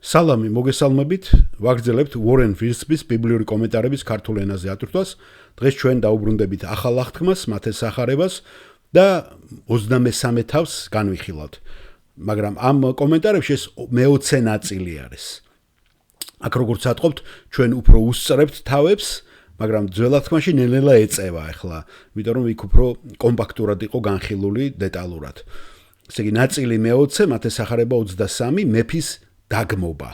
სალამი მოგესალმებით, ვაგრძელებთ Warren Wiersbe-ის ბიბლიური კომენტარების ქართულ ენაზე ატვირთვას. დღეს ჩვენ დაუბრუნდებით ახალ აღთქმას, მათეს სახარებას და 23 თავს განვიხილავთ. მაგრამ ამ კომენტარებში ეს მე-20 ნაწილი არის. აქ როგორც ატყობთ, ჩვენ უფრო უსწრებთ თავებს, მაგრამ ძველ აღთქმაში ნელ-ნელა ეწევა ახლა, იმიტომ რომ იქ უფრო კომპაქტურად იყო განხილული დეტალურად. ესე იგი, ნაწილი მე-20, მათეს სახარება 23, მეფის დაგმობა.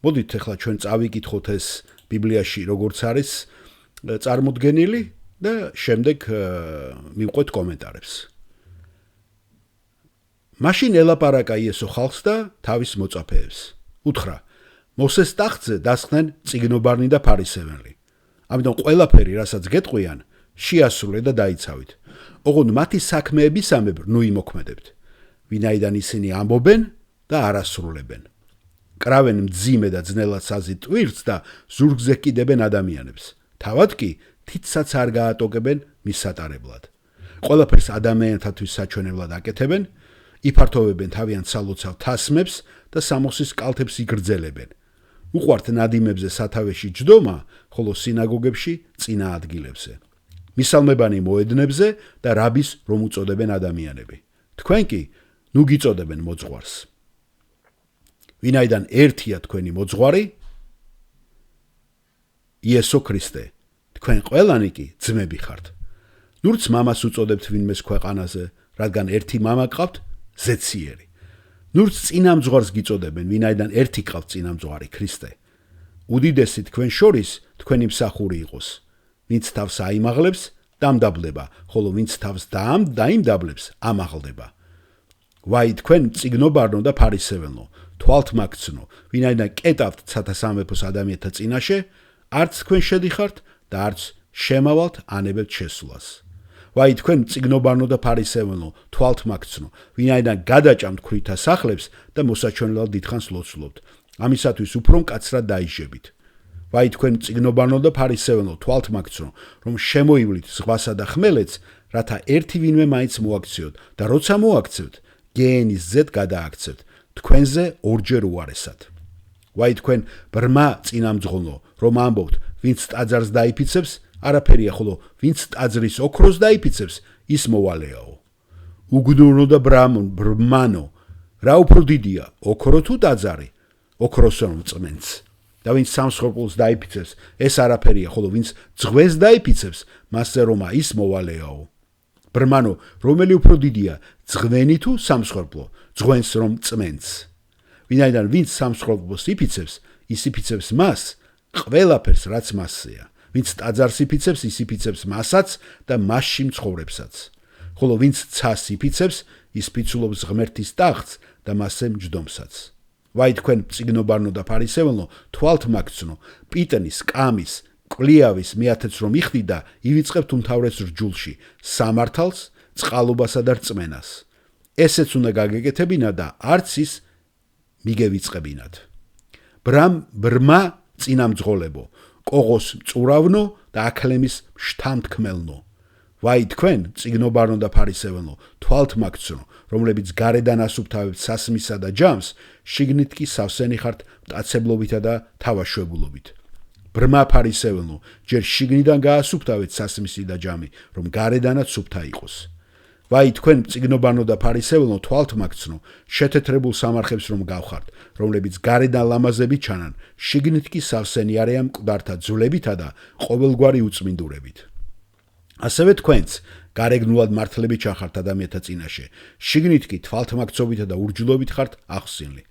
მოდით ახლა ჩვენ წავიკითხოთ ეს ბიბლიაში როგორც არის წარმოდგენილი და შემდეგ მივყვეთ კომენტარებს. მაშინ ელაპარაკა იესო ხალხს და თავის მოწაფეებს. უთხრა: მოსეს ტახტზე დასხდნენ წიგნობარნი და ფარისეველი. ამიტომ ყველაფერი, რასაც გეტყვიან, შეასრულე და დაიცავით. ოღონდ მათი საქმეებისამებრ ნუ იმოქმედებთ. ვინაიდან ისინი ამბობენ და არ ასრულებენ. კრავენ მძიმე და ძნელად საზით ტვირთს და ზურგზე კიდებენ ადამიანებს. თავად კი თითსაც არ გაატოკებენ მის სატარებლად. ყველაფერს ადამიანთათვის საჩვენებლად აკეთებენ, იფართოვებენ თავიანთ სალოცავ თასმებს და სამოსის კალთებს იგრძელებენ. უყვართ ნადიმებზე სათავეში ჯდომა, ხოლო სინაგოგებში წინა ადგილებზე. მისალმებანი მოედნებზე და რაბის რომ უწოდებენ ადამიანები. თქვენ კი ნუ გიწოდებენ მოძღვარს. ვინაიდან ერთია თქვენი მოძღვარი, იესო ქრისტე, თქვენ ყველანი კი ძმები ხართ. ნურც მამას უწოდებთ ვინმეს ქვეყანაზე, რადგან ერთი მამა გყავთ, ზეციერი. ნურც წინამძღვარს გიწოდებენ, ვინაიდან ერთი გყავთ წინამძღვარი ქრისტე. უდიდესი თქვენ შორის თქვენი მსახური იყოს. ვინც თავს აიმაღლებს, დამდაბლება, ხოლო ვინც თავს დაიმდაბლებს, ამაღლდება. ვაი თქვენ წიგნობარნო და ფარისეველნო, თვალთ მაგცნო, ვინაიდან კეტავთ ცათასამეფოს ადამიანთა წინაშე, არც თქვენ შედიხართ და არც შემავალთ ანებებთ შესვლას. ვაი თქვენ წიგნობარნო და ფარისეველნო, თვალთ მაგცნო, ვინაიდან გადაჭამთ ქვითა სახლებს და მოსაჩვენებლად დიდხანს ლოცულობთ. ამისათვის უფრო მკაცრად დაიჟებით. ვაი თქვენ წიგნობარნო და ფარისეველნო, თვალთ მაგცნო, რომ შემოივლით ზღვასა და ხმელეთს, რათა ერთი ვინმე მაინც მოაქციოთ და როცა მოაქცევთ, გეენის ზედ გადააქცევთ. თქვენზე ორჯერ უარესად. ვაი თქვენ ბრმა წინამძღოლო, რომ ამბობთ, ვინც ტაძარს დაიფიცებს, არაფერია, ხოლო ვინც ტაძრის ოქროს დაიფიცებს, ის მოვალეაო. უგდურნო და ბრმანო, რა უფრო დიდია, ოქრო თუ ტაძარი, ოქროს რომ წმენს. და ვინც სამსხორპულს დაიფიცებს, ეს არაფერია, ხოლო ვინც ძღვეს დაიფიცებს, მასზე რომა ის მოვალეაო. ბრმანო, რომელი უფრო დიდია, ძღვენი თუ სამსხორპლო, ძღვენს რომ წმენს. ვინაიდან ვინც სამსხორპლოს იფიცებს, ის იფიცებს მას, ყველაფერს რაც მასზეა. ვინც ტაძარს იფიცებს, ის იფიცებს მასაც და მასში მცხოვრებსაც. ხოლო ვინც ცას იფიცებს, ის ფიცულობს ღმერთის ტახტს და მასზე მჯდომსაც. ვაი თქვენ წიგნობარნო და ფარისეველნო, თვალთ მაგცნო, პიტნის, კამის, კლიავის მეათეც რომ იხდით და ივიწყებთ უმთავრეს რჯულში, სამართალს, წყალობასა და რწმენას. ესეც უნდა გაგეკეთებინა და არც ის მიგევიწყებინათ. ბრმა წინამძღოლებო, კოღოს მწურავნო და აქლემის შთამთქმელნო. ვაი თქვენ წიგნობარნო და ფარისეველნო, თვალთ მაგცნო, რომლებიც გარედან ასუფთავებთ სასმისა და ჯამს, შიგნით კი სავსენი ხართ მტაცებლობითა და თავაშვებულობით. ბრმა ფარისეველნო, ჯერ შიგნიდან გაასუფთავეთ სასმისი და ჯამი, რომ გარედანაც სუფთა იყოს. ვაი თქვენ წიგნობარნო და ფარისეველნო, თვალთ მაგცნო, შეთეთრებულ სამარხებს რომ გავხართ, რომლებიც გარედან ლამაზები ჩანან, შიგნით კი სავსენი არიან მკვდართა ძვლებითა და ყოველგვარი უწმინდურებით. ასევე თქვენც გარეგნულად მართლები ჩახართ ადამიანთა წინაშე, შიგნით კი თვალთმაგცობითა და ურჯულობით ხართ ახსინლი.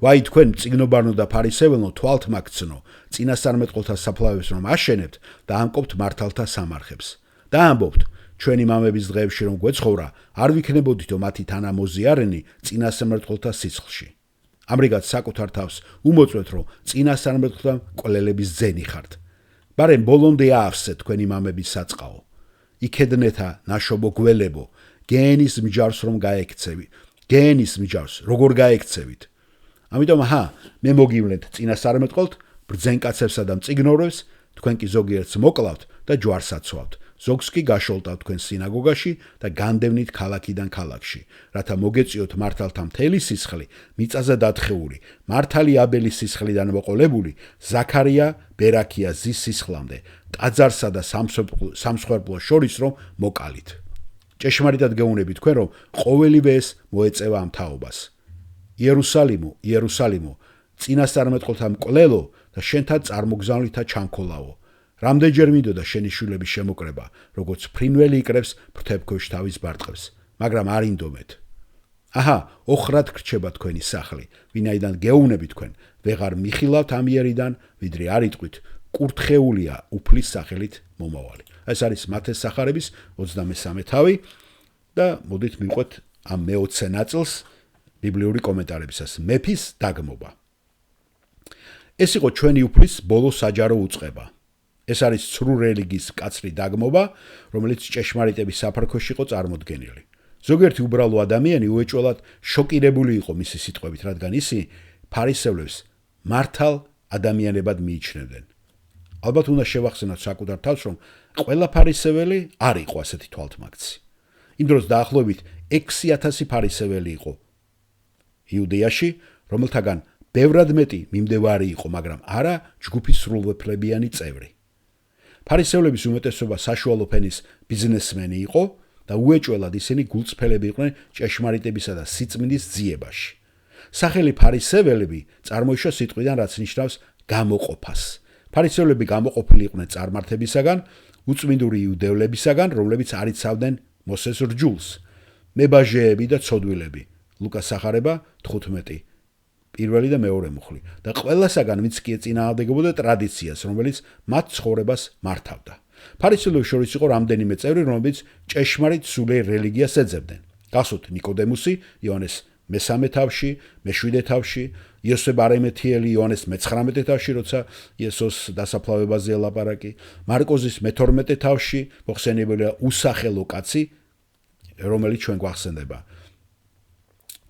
ვაი თქვენ წიგნობარნო და ფარისეველნო, თვალთ მაგცნო, წინასწარმეტყველთა საფლავებს რომ აშენებთ და ამკობთ მართალთა სამარხებს. და ამბობთ, ჩვენი მამების დღეებში რომ გვეცხოვრა, არ ვიქნებოდითო მათი თანამოზიარენი წინასწარმეტყველთა სიცხლში. ამრიგად საკუთარ თავს უმოწვეთ, რომ წინასწარმეტყველთა მკვლელების ძენი ხართ. ბარემ ბოლომდე აავსეთ თქვენი მამების საწყაო. იქედნეთა ნაშობო გველებო, გეენის მჯარს რომ გაექცევით. გეენის მჯარს როგორ გაექცევით? ამიტომ მე მოგივლეთ წინასწარმეტყველთ, ბრძენკაცებსა და მწიგნობრებს, თქვენ კი ზოგიერთს მოკლავთ და ჯვარს აცვავთ, ზოგს კი გაშოლტავთ თქვენ სინაგოგაში და განდევნით ქალაქიდან ქალაქში, რათა მოგეწიოთ მართალთა მთელი სისხლი, მიწაზე დათხეული, მართალი აბელის სისხლიდან მოყოლებული, ზაქარია ბერაქია ზის სისხლამდე, ტაძარსა და სამსხვერპლოს შორის რომ მოკალით. ჭეშმარიტად გეუბნები თქვენ, რომ ყოველივე ეს მოეწევა ამ თაობას. იერუსალიმო, იერუსალიმო, წინასწარმეტყველთა მკვლელო და შენთან წარმოგზავნითა ჩამქოლაო. რამდენჯერ მინდოდა შენი შვილების შემოკრება, როგორც ფრინველი იკრებს ფრთებქვეშ თავის ბარტყებს, მაგრამ არ ინდომეთ. აჰა, ოხრად გრჩება თქვენი სახლი, ვინაიდან გეუბნები თქვენ, ვეღარ მიხილავთ ამ იერიდან, ვიდრე არ იტყვით, კურთხეულია უფლის სახელით მომავალი. ეს არის მათეს სახარების 23 თავი და მოდით მივყვეთ ამ მე-20 ნაწილს ბიბლიური კომენტარებისას. მეფის დაგმობა. ეს იყო ჩვენი უფლის ბოლო საჯარო უწყება. ეს არის ცრუ რელიგიის კაცრი დაგმობა, რომელიც ჭეშმარიტების საფარქვეში იყო წარმოდგენილი. ზოგიერთი უბრალო ადამიანი უეჭველად შოკირებული იყო მისი სიტყვებით, რადგან ისინი ფარისევლებს მართალ ადამიანებად მიიჩნევდნენ. ალბათ უნდა შევახსენოთ საკუთარ თავს, რომ ყველა ფარისეველი არ იყო ასეთი თვალთმაქცი. იმ დროს დაახლოებით 6000 ფარისეველი იყო იუდეაში, რომელთაგან ბევრად მეტი მიმდევარი იყო, მაგრამ არა ჯგუფის სრულუფლებიანი წევრი. ფარისევლების უმეტესობა საშუალო ფენის ბიზნესმენი იყო და უეჭველად ისინი გულწრფელები იყვნენ ჭეშმარიტებისა და სიწმინდის ძიებაში. სახელი ფარისეველები წარმოიშვა სიტყვიდან, რაც ნიშნავს გამოყოფას. ფარისევლები გამოყოფილი იყვნენ წარმართებისაგან, უწმინდური იუდეველებისაგან, რომლებიც არ იცავდნენ მოსეს რჯულს, მებაჟეები და ცოდვილები. ლუკას სახარება 15 პირველი და მეორე მუხლი და ყველასაგან ვინც კი ეწინააღმდეგებოდა ტრადიციას, რომელიც მათ ცხოვრებას მართავდა. ფარისევლებს შორის იყო რამდენიმე წევრი, რომლებიც ჭეშმარიტ სულიერ რელიგიას ეძებდნენ. გახსოვთ ნიკოდემუსი იოანეს მე-3 თავში, მე-7 თავში, იოსებ არემეთიელი იოანეს მე-19 თავში, როცა იესოს დასაფლავებაზე ელაპარაკი, მარკოზის მე-12 თავში, მოხსენიებულია უსახელო კაცი, რომელიც ჩვენ გვახსენდება.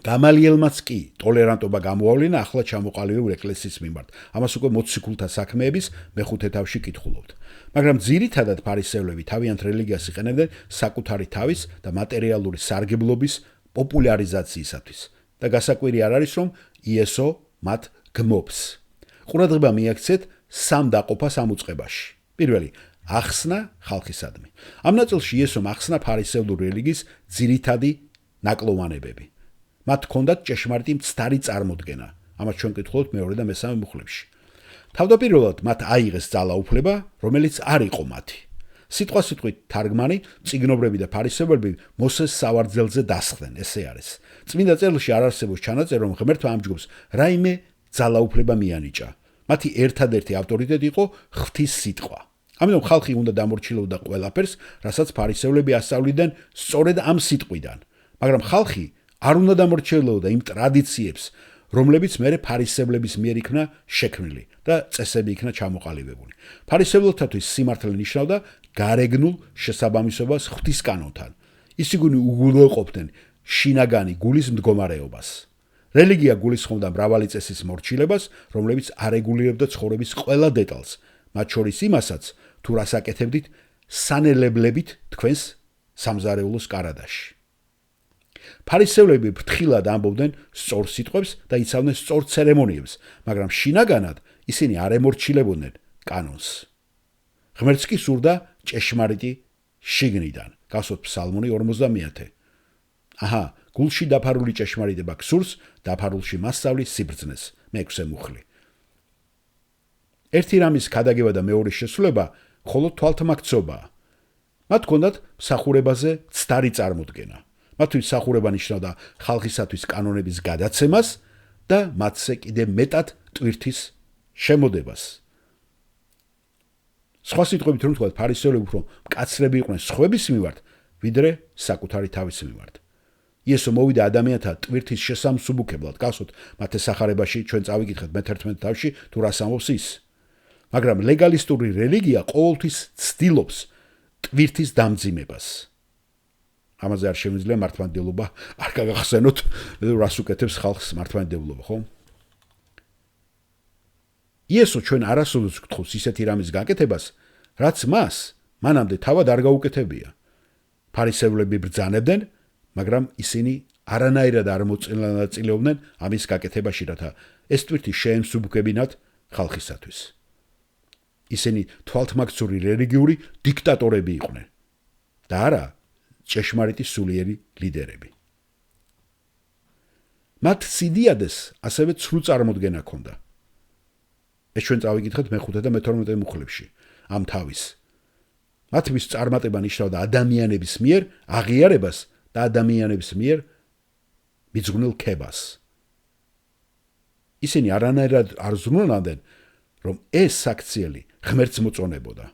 გამალიელმაც კი ტოლერანტობა გამოავლინა ახლა ჩამოყალიბებულ ეკლესიის მიმართ. ამას უკვე მოციქულთა საქმეების მე-5 თავში კითხულობთ. მაგრამ ძირითადად ფარისევლები თავიანთ რელიგიას იყენებდნენ საკუთარი თავის და მატერიალური სარგებლობის პოპულარიზაციისათვის და გასაკვირი არ არის, რომ იესო მათ გმობს. ყურადღება მიაქცეთ სამ დაყოფას ამ უწყებაში. პირველი, ახსნა ხალხისადმი. ამ ნაწილში იესომ ახსნა ფარისევლური რელიგიის ძირითადი ნაკლოვანებები. მათ ჰქონდათ ჭეშმარიტი მცდარი წარმოდგენა. ამას ჩვენ კითხულობთ მეორე და მესამე მუხლებში. თავდაპირველად მათ აიღეს ძალაუფლება, რომელიც არ იყო მათი. სიტყვასიტყვით თარგმანი, წიგნობრები და ფარისევლები მოსეს სავარძელზე დასხდნენ, ესე არის. წმინდა წერილში არ არსებობს ჩანაწერი, რომ ღმერთმა ამ ჯგუფს რაიმე ძალაუფლება მიანიჭა. მათი ერთადერთი ავტორიტეტი იყო ღვთის სიტყვა. ამიტომ ხალხი უნდა დამორჩილებოდა ყველაფერს, რასაც ფარისევლები ასწავლიდნენ სწორედ ამ სიტყვიდან. მაგრამ ხალხი არ უნდა დამორჩილებოდა იმ ტრადიციებს, რომლებიც მერე ფარისევლების მიერ იქნა შექმნილი და წესები იქნა ჩამოყალიბებული. ფარისევლთათვის სიმართლე ნიშნავდა გარეგნულ შესაბამისობას ღვთის კანონთან. ისინი უგულოყოფდნენ შინაგანი გულის მდგომარეობას. რელიგია გულისხმობდა მრავალი წესის მორჩილებას, რომლებიც არეგულირებდა ცხოვრების ყველა დეტალს, მათ შორის იმასაც, თუ რას აკეთებდით სანელებლებით თქვენს სამზარეულოს კარადაში. ფარისევლები ფრთხილად ამბობდნენ სწორ სიტყვებს და იცავდნენ სწორ ცერემონიებს, მაგრამ შინაგანად ისინი არ ემორჩილებოდნენ კანონს. ღმერთს კი სურდა ჭეშმარიტი შიგნიდან. გახსოვთ ფსალმონი 50. აჰა, გულში დაფარული ჭეშმარიტება გსურს, დაფარულში მასწავლის სიბრძნეს. მე-6 მუხლი. ერთი რამის ქადაგება და მეორის შესრულება მხოლოდ თვალთმაქცობაა. მათ ჰქონდათ მსახურებაზე ცდარი წარმოდგენა. მათთვის მსახურება ნიშნავდა ხალხისათვის კანონების გადაცემას და მათზე კიდევ მეტად ტვირთის შემოდებას. სხვა სიტყვებით რომ ვთქვათ, ფარისევლები უფრო მკაცრები იყვნენ სხვების მიმართ, ვიდრე საკუთარი თავის მიმართ. იესო მოვიდა ადამიანთა ტვირთის შესამსუბუქებლად. გახსოვთ მათეს სახარებაში ჩვენ წავიკითხეთ მე-11 თავში თუ რას ამბობს ის. მაგრამ ლეგალისტური რელიგია ყოველთვის ცდილობს ტვირთის დამძიმებას. ამაზე არ შემიძლია მართლმადიდებლობა არ გაგახსენოთ, რას უკეთებს ხალხს მართლმადიდებლობა, ხო? იესო ჩვენ არასოდეს გთხოვს ისეთი რამის გაკეთებას, რაც მას მანამდე თავად არ გაუკეთებია. ფარისევლები ბრძანებდნენ, მაგრამ ისინი არანაირად არ მონაწილეობდნენ ამის გაკეთებაში, რათა ეს ტვირთი შეემსუბუქებინათ ხალხისათვის. ისინი თვალთმაქცური რელიგიური დიქტატორები იყვნენ და არა ჭეშმარიტი სულიერი ლიდერები. მათ სიდიადეს ასევე ცრუ წარმოდგენა ჰქონდა. ეს ჩვენ წავიკითხეთ მე-5 და მე-12 მუხლებში ამ თავის. მათ მის წარმატება ნიშნავდა ადამიანების მიერ აღიარებას და ადამიანების მიერ მიძღვნილ ქებას. ისინი არანაირად არ ზრუნავდნენ, რომ ეს საქციელი ღმერთს მოწონებოდა.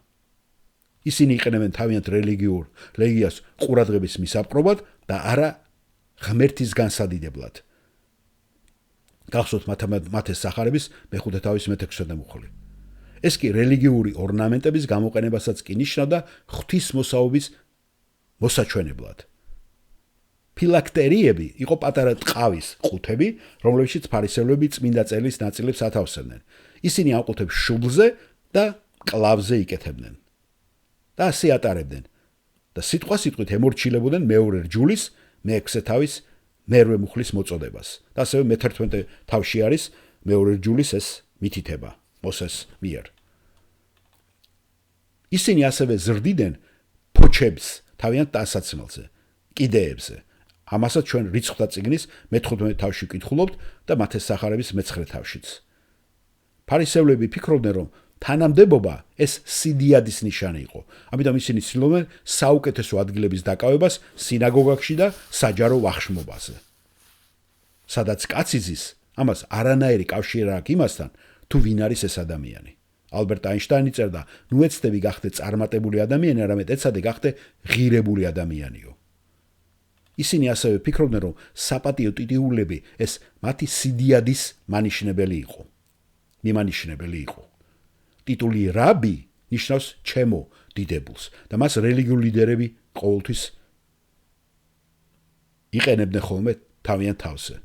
ისინი იყენებენ თავიანთ რელიგიას ყურადღების მისაპყრობად და არა ღმერთის განსადიდებლად. გახსოვთ მათეს სახარების მე-5 თავის მე-16 მუხლი. ეს კი რელიგიური ორნამენტების გამოყენებასაც კი ნიშნავდა ღვთისმოსაობის მოსაჩვენებლად. ფილაქტერიები იყო პატარა ტყავის ყუთები, რომლებშიც ფარისევლები წმინდა წელის ნაწილებს ათავსებდნენ. ისინი ამ ყუთებს შუბლზე და კლავზე იკეთებდნენ. და ასე ატარებდნენ და სიტყვასიტყვით ემორჩილებოდნენ მეორე რჯულის მე-6 თავის მერვე მუხლის მოწოდებას. და ასევე მე-11 თავში არის მეორე რჯულის ეს მითითება მოსეს მიერ. ისინი ასევე ზრდიდნენ ფოჩებს თავიანთ ტანსაცმელზე, კიდეებზე. ამასაც ჩვენ რიცხვთა წიგნის მე-15 თავში ვკითხულობთ და მათეს სახარების მე-9 თავშიც. ფარისევლები ფიქრობდნენ, რომ თანამდებობა ეს სიდიადის ნიშანი იყო. ამიტომ ისინი ცდილობდნენ საუკეთესო ადგილების დაკავებას სინაგოგაში და საჯარო ვახშმობაზე. სადაც კაცი ზის, ამას არანაირი კავშირი არ აქვს იმასთან, თუ ვინ არის ეს ადამიანი. ალბერტ აინშტაინი წერდა, ნუ ეცდები გახდე წარმატებული ადამიანი, არამედ ეცადე გახდე ღირებული ადამიანიო. ისინი ასევე ფიქრობდნენ, რომ საპატიო ტიტულები ეს მათი სიდიადის მიმანიშნებელი იყო. ტიტული რაბი ნიშნავს ჩემო დიდებულს და მას რელიგიური ლიდერები ყოველთვის იყენებდნენ ხოლმე თავიანთ თავზე.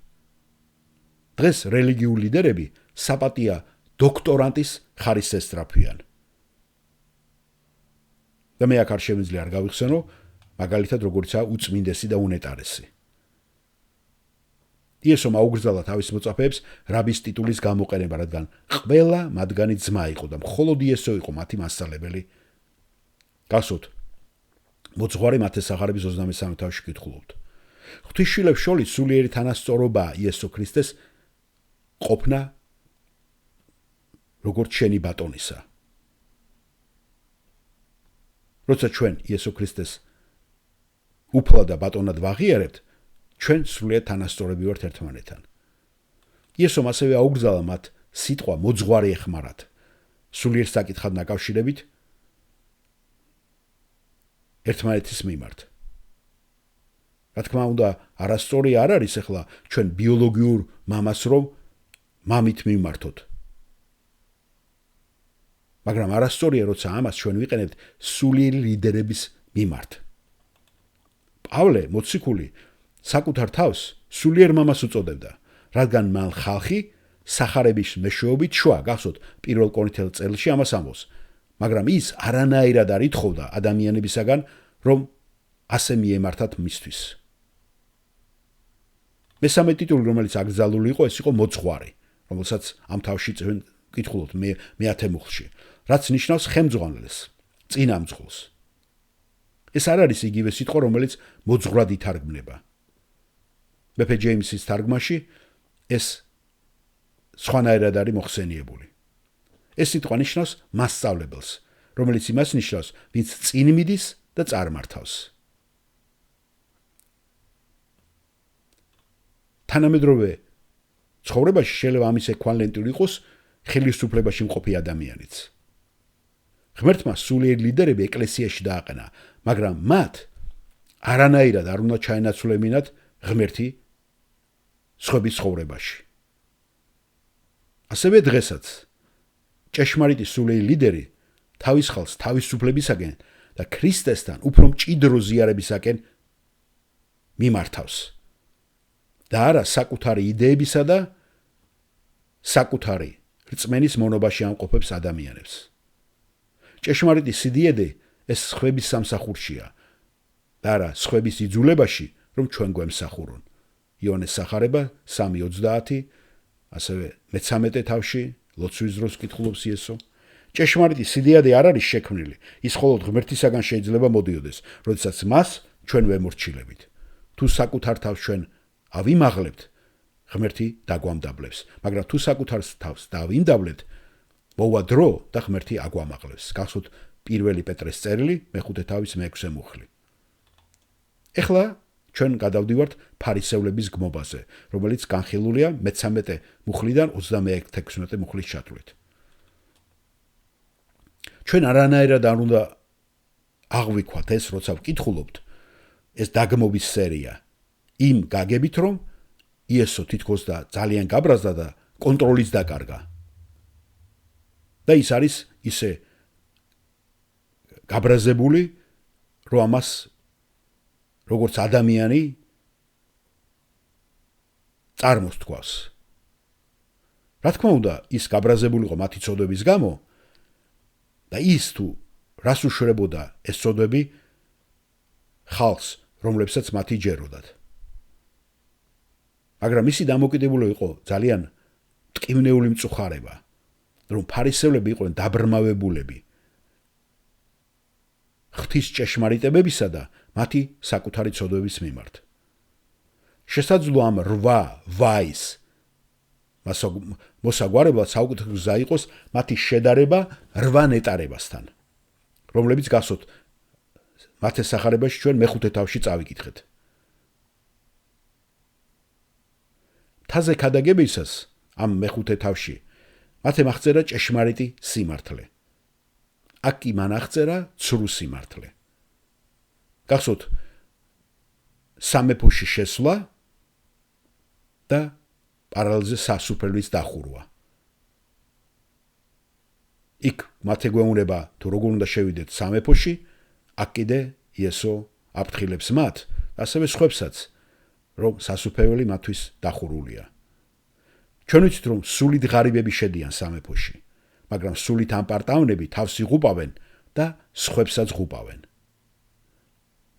დღეს რელიგიური ლიდერები საპატია დოქტორანტის ხარისს ესწრაფვიან. და მე აქ არ შემიძლია არ გავიხსენო, მაგალითად როგორიცაა უწმინდესი და უნეტარესი. იესომ აუგრძალა თავის მოწაფეებს რაბის ტიტულის გამოყენება, რადგან ყველა მათგანი ძმა იყო და მხოლოდ იესო იყო მათი მასწავლებელი. გასვოთ მოძღვარი მათეს სახარების 23 თავში ვკითხულობთ. ღვთისშვილებს შორის სულიერი თანასწორობაა იესო ქრისტეს ყოფნა როგორც შენი ბატონისა. როცა ჩვენ იესო ქრისტეს უფლად და ბატონად ვაღიარებთ, ჩვენ სრულიად თანასწორები ვართ ერთმანეთთან. იესომ ასევე აუგრძალა მათ სიტყვა მოძღვარი ეხმარათ, სულიერ საკითხად დაკავშირებით ერთმანეთის მიმართ. რა თქმა უნდა, არასწორი არ არის ახლა ჩვენ ბიოლოგიურ მამას რომ მამით მიმართოთ. მაგრამ არასწორია, როცა ამას ჩვენ ვიყენებთ სულიერი ლიდერების მიმართ. პავლე მოციქული საკუთარ თავს სულიერ მამას უწოდებდა, რადგან მან ხალხი სახარების მეშვეობით შვა, გახსოვთ 1 კორინთელ წელში ამას ამბობს, მაგრამ ის არანაირად არ ითხოვდა ადამიანებისაგან, რომ ასე მიემართათ მისთვის. მესამე ტიტული, რომელიც აკრძალული იყო, ეს იყო მოძღვარი, რომელსაც ამ თავში ჩვენ ვკითხულობთ მე-10 მუხლში, რაც ნიშნავს ხელმძღვანელს, წინამძღოლს. ეს არ არის იგივე სიტყვა, რომელიც მოძღვრად ითარგმნება. მეფე ჯეიმსის თარგმანში ეს სხვანაირად არის მოხსენიებული. ეს სიტყვა ნიშნავს მასწავლებელს, რომელიც იმას ნიშნავს, ვინც წინ მიდის და წარმართავს. თანამედროვე ცხოვრებაში შეიძლება ამის ეკვივალენტური იყოს ხელისუფლებაში მყოფი ადამიანიც. ღმერთმა სულიერი ლიდერები ეკლესიაში დააყენა, მაგრამ მათ არანაირად არ უნდა ჩაენაცვლებინათ ღმერთი სხვების ცხოვრებაში. ასევე დღესაც ჭეშმარიტი სულიერი ლიდერი თავის ხალხს თავისუფლებისაკენ და ქრისტესთან უფრო მჭიდრო ზიარებისაკენ მიმართავს და არა საკუთარი იდეებისა და საკუთარი რწმენის მონობაში ამყოფებს ადამიანებს. ჭეშმარიტი სიდიადე ეს სხვების სამსახურშია და არა სხვების იძულებაში, რომ ჩვენ გვემსახურონ. იონეს სახარება 3:30, ასევე მე-13 თავში, ლოცვის დროს კითხულობს იესო. ჭეშმარიტი სიდიადე არ არის შექმნილი, ის მხოლოდ ღმერთისაგან შეიძლება მოდიოდეს, როდესაც მას ჩვენ ვემორჩილებით. თუ საკუთარ თავს ჩვენ ავიმაღლებთ, ღმერთი დაგვამდაბლებს, მაგრამ თუ საკუთარ თავს დავიმდაბლებთ, მოვა დრო და ღმერთი აგვამაღლებს. გახსოვთ 1 პეტრეს წერილი, მე-5 თავის მე-6 მუხლი. ეხლა ჩვენ გადავდივართ ფარისევლების გმობაზე, რომელიც განხილულია მე-13 მუხლიდან 21-16 მუხლის ჩათვლით. ჩვენ არანაირად არ უნდა აღვიქვათ ეს, როცა ვკითხულობთ, ეს დაგმობის სერია, იმ გაგებით, რომ იესო თითქოს და ძალიან გაბრაზდა და კონტროლის დაკარგა. და ის არის ისე გაბრაზებული, რომ ამას როგორც ადამიანი წარმოსთქვას. რა თქმა უნდა, ის გაბრაზებული იყო მათი ცოდვების გამო და ის თუ რას უშვრებოდა ეს ცოდვები ხალხს, რომლებსაც მათი ჯეროდათ. მაგრამ მისი დამოკიდებული იყო ძალიან მტკივნეული მწუხარება, რომ ფარისევლები იყვნენ დაბრმავებულები ღვთის ჭეშმარიტებებისა და მათი საკუთარი ცოდვების მიმართ. შესაძლოა ამ 8 ვაის მოსაგვარებლად საუკეთესო გზა იყოს მათი შედარება 8 ნეტარებასთან, რომლებიც გასვოთ მათეს სახარებაში ჩვენ მე-5 თავში წავიკითხეთ. თაზე ქადაგებისას ამ მე-5 თავში მათემ აღწერა ჭეშმარიტი სიმართლე. აქ კი მან აღწერა ცრუ სიმართლე. გახსოვთ სამეფოში შესვლა და პარალელზე სასუფეველის დახურვა. იქ მათე გვეუბნება თუ როგორ უნდა შევიდეთ სამეფოში, აქ კიდე იესო აფრთხილებს მათ, ასევე სხვებსაც, რომ სასუფეველი მათთვის დახურულია. ჩვენ ვიცით, რომ სულით ღარიბები შედიან სამეფოში, მაგრამ სულით ამპარტავნები თავს იღუპავენ და სხვებსაც ღუპავენ.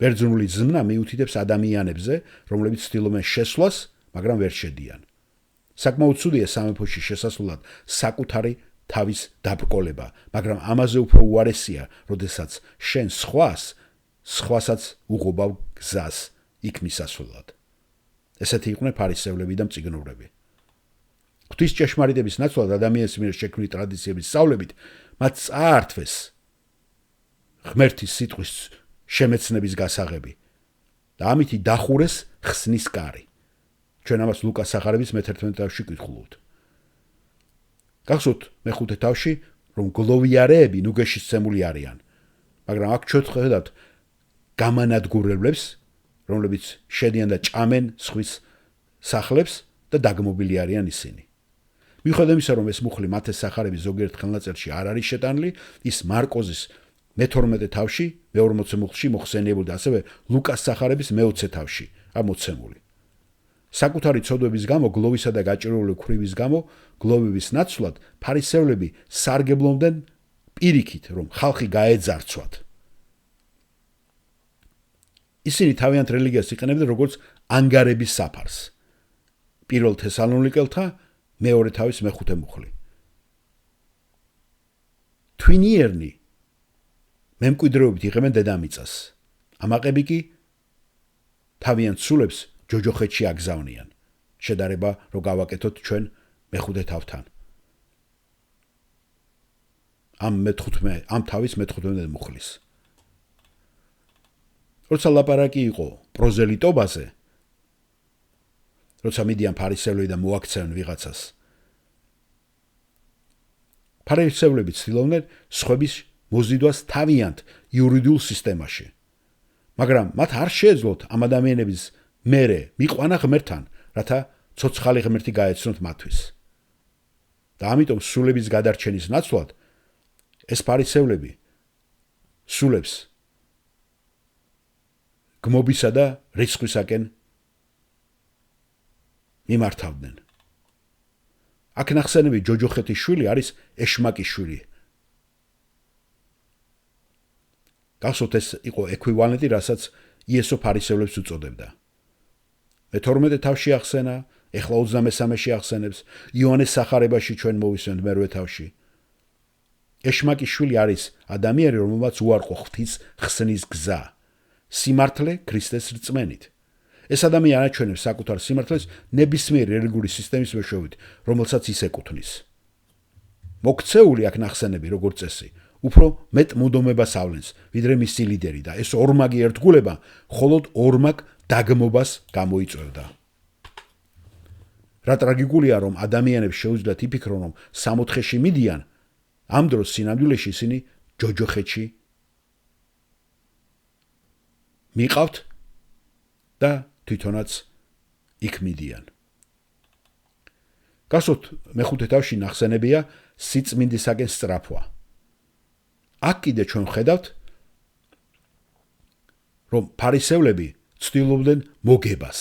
ბერძნული ზმნა მიუთითებს ადამიანებზე, რომლებიც ცდილობენ შესვლას, მაგრამ ვერ შედიან. საკმაოდ ცუდია სამეფოში შესასვლელად საკუთარი თავის დაბრკოლება, მაგრამ ამაზე უფრო უარესია, როდესაც შენ სხვასაც უღობავ გზას იქ მისასვლელად. ესეთი იყვნენ ფარისევლები და მწიგნობრები. ღვთის ჭეშმარიტების ნაცვლად ადამიანის მიერ შექმნილი ტრადიციების სწავლებით მათ წაართვეს ღმერთის სიტყვის შემეცნების გასაღები და ამითი დახურეს ხსნის კარი. ჩვენ ამას ლუკას სახარების მე-11 თავში ვკითხულობთ. გახსოვთ მე-5 თავში, რომ გლოვიარეები ნუგეშისცემული არიან, მაგრამ აქ ჩვენ ხედავთ გამანადგურებლებს, რომლებიც შედიან და ჭამენ სხვის სახლებს და დაგმობილი არიან ისინი. მიუხედავად იმისა, რომ ეს მუხლი მათეს სახარების ზოგიერთ ხელნაწერში არ არის შეტანილი, ის მარკოზის მე-12 თავში, მე-40 მუხლში მოხსენიებული და ასევე ლუკას სახარების მე-20 თავში ამოცემული. საკუთარი ცოდვების გამო, გლოვისა და გაჭირვებული ქვრივის გამო, გლოვების ნაცვლად ფარისევლები სარგებლობდნენ პირიქით, რომ ხალხი გაეძარცვათ. ისინი თავიანთ რელიგიას იყენებდნენ როგორც ანგარების საფარს. 1 თესალონიკელთა მე-2 თავის მე-5 მუხლი. თვინიერნი მემკვიდრეობით იღებენ დედამიწას. ამაყები კი თავიანთ სულებს ჯოჯოხეთში აგზავნიან. შედარება რო გავაკეთოთ ჩვენ მე-5 თავთან. ამ თავის მე-15 მუხლის. როცა ლაპარაკი იყო პროზელიტობაზე, როცა მიდიან ფარისევლები და მოაქცევენ ვიღაცას, ფარისევლები ცდილობდნენ სხვების მოზიდვას თავიანთ იურიდიულ სისტემაში. მაგრამ მათ არ შეეძლოთ ამ ადამიანების მერე მიყვანა ღმერთთან, რათა ცოცხალი ღმერთი გაეცნოთ მათთვის. და ამიტომ სულების გადარჩენის ნაცვლად ეს ფარისევლები სულებს გმობისა და რიცხვისაკენ მიმართავდნენ. აქ ნახსენები ჯოჯოხეთის შვილი არის ეშმაკის შვილი. გახსოვთ ეს იყო ექვივალენტი, რასაც იესო ფარისევლებს უწოდებდა. მე-12 თავში ახსენა, ეხლა 23-ში ახსენებს, იოანეს სახარებაში ჩვენ მოვისმენთ მერვე თავში. ეშმაკის შვილი არის ადამიანი, რომელმაც უარყო ღვთის ხსნის გზა, სიმართლე ქრისტეს რწმენით. ეს ადამიანი აჩვენებს საკუთარ სიმართლეს ნებისმიერი რელიგიური სისტემის მეშვეობით, რომელსაც ის ეკუთვნის. მოქცეული აქ ნახსენები, როგორც წესი, უფრო მეტ მუდმივობას ავლენს, ვიდრე მისი ლიდერი და ეს ორმაგი ერთგულება მხოლოდ ორმაგ დაგმობას გამოიწვევდა. რა ტრაგიკულია, რომ ადამიანებს შეუძლიათ იფიქრონ, რომ 60-ში მიდიან, ამ დროს სინამდვილეში ისინი ჯოჯოხეთში მიყავთ და თვითონაც იქ მიდიან. გასვოთ მე-5 თავში ნახსენებია სიწმინდისაკენ სწრაფვა. აქ კიდე ჩვენ ხედავთ, რომ ფარისევლები ცდილობდნენ მოგებას,